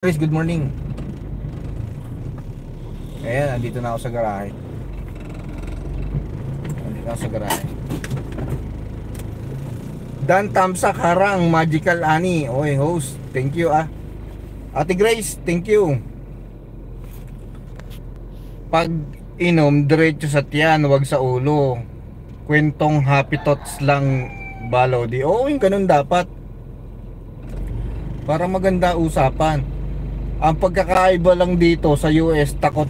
Chris, good morning. Ayan, andito na ako sa garahe. Andito na ako sa garahe. Dan Tamsak Harang, Magical Ani. Oy, host, thank you ah. Ate Grace, thank you. Pag inom, diretso sa tiyan, wag sa ulo. Kwentong happy thoughts lang, balaw di. Oo, yung ganun dapat. Para maganda usapan. Ang pagkakaiba lang dito sa US, takot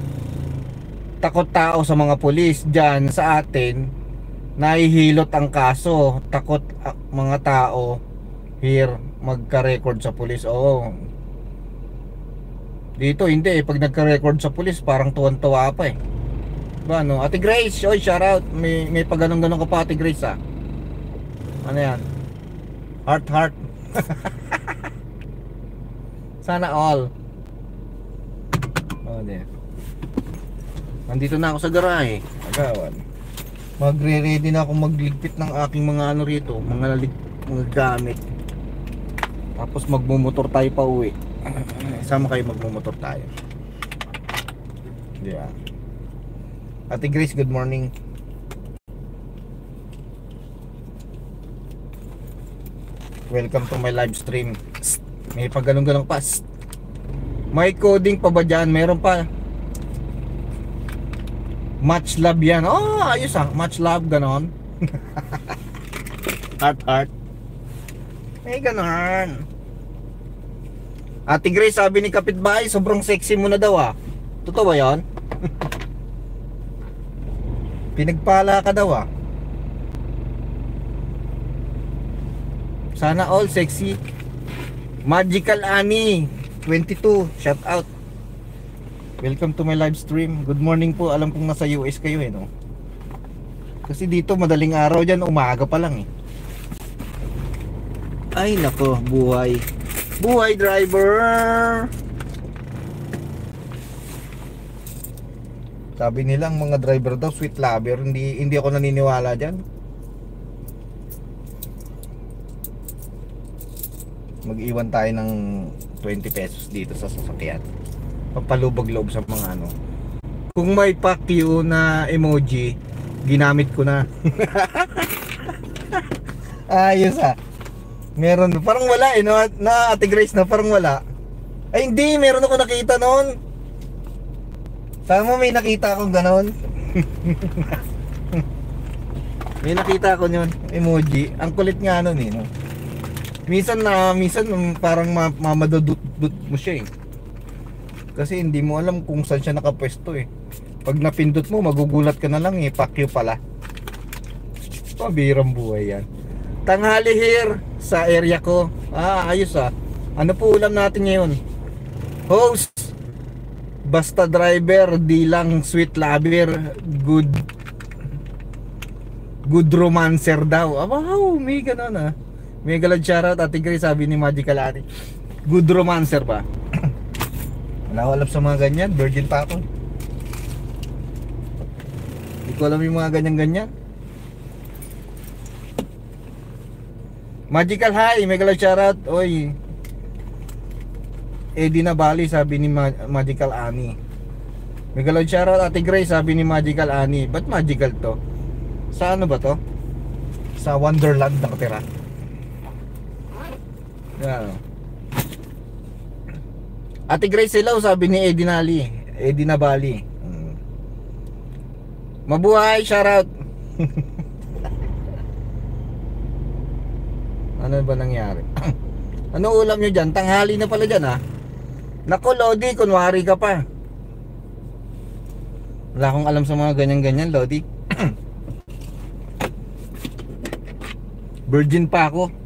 tao sa mga pulis. Diyan sa atin, nahihilot ang kaso. Takot mga tao here magka-record sa pulis. Oo. Dito hindi eh. Pag nagka-record sa pulis, parang tuwan-tuwa pa eh. Diba no? Ate Grace, oy, shout out. May pag ganun-ganun ka pa, Ate Grace ah. Ano yan? Heart heart. Sana all. Oh, there. Nandito na ako sa garahe. Agawan. Magre-ready na ako magligpit ng aking mga ano rito, mga gamit. Tapos magmumotor tayo pa uwi. Sama kayo, magmumotor tayo. Yeah. Ate Grace, good morning. Welcome to my live stream. May paggalong-galong pa. May coding pa ba dyan? Meron pa. Much love yan. Oh, ayos ah. Much love, ganon. Heart, heart. May ganon. Ate Grace, sabi ni kapitbahay, sobrang sexy mo na daw ah. Totoo ba yan? Pinagpala ka daw ah. Sana all sexy. Magical Ani 22, shout out. Welcome to my live stream. Good morning po. Alam kong nasa US kayo eh, no? Kasi dito madaling araw dyan, umaga pa lang eh. Ay nako, buhay. Buhay driver. Sabi nilang mga driver daw sweet lover. Hindi ako naniniwala dyan. Mag-iwan tayo ng 20 pesos dito sa sasakyan. Papalubag-loob sa mga ano. Kung may fuck you na emoji, ginamit ko na. Ayos ah. Meron, parang wala eh, no? Na Ate Grace na parang wala. Ay hindi, meron ako nakita noon. Saan mo may nakita akong ganon? May nakita ako yun, emoji. Ang kulit nga nun eh, no? Minsan parang mamadudut mo siya eh. Kasi hindi mo alam kung saan siya nakapwesto eh. Pag napindot mo, magugulat ka na lang eh. Fuck you pala. Pabirang buhay yan. Tanghali here sa area ko. Ayos ah. Ano po ulam natin ngayon? Host, basta driver, di lang sweet lover. Good romancer daw. Wow, may ganun ah. May galad shoutout, Ate Grace, sabi ni Magical Ani. Good romancer ba? Wala ko alam sa mga ganyan, virgin pa ako. Hindi ko alam yung mga ganyan-ganyan. Magical hi, may galad shoutout. Oy, Eddie na Bali, sabi ni Magical Ani. May galad shoutout, Ate Grace, sabi ni Magical Ani. Ba't magical to? Sa ano ba to? Sa Wonderland nakatira. Yan. Ate Grace, hello, sabi ni Eddie na Bali. Mabuhay, shoutout. Ano ba nangyari? Ano ulam nyo dyan? Tanghali na pala dyan ha. Naku Lodi, kunwari ka pa. Wala akong alam sa mga ganyan-ganyan, Lodi. Virgin pa ako.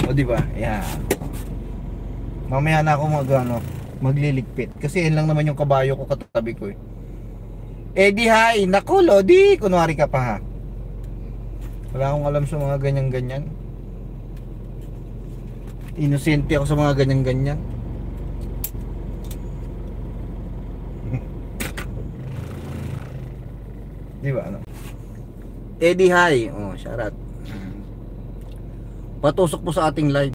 O diba? Yeah. Mamaya na ako magliligpit. Kasi yun lang naman yung kabayo ko katabi ko eh. Eddie hi. Naku Lodi, kunwari ka pa ha. Wala akong alam sa mga ganyan-ganyan. Inosente ako sa mga ganyan-ganyan. Diba ano? Eddie hi. Oh, shout out. patusok po sa ating live.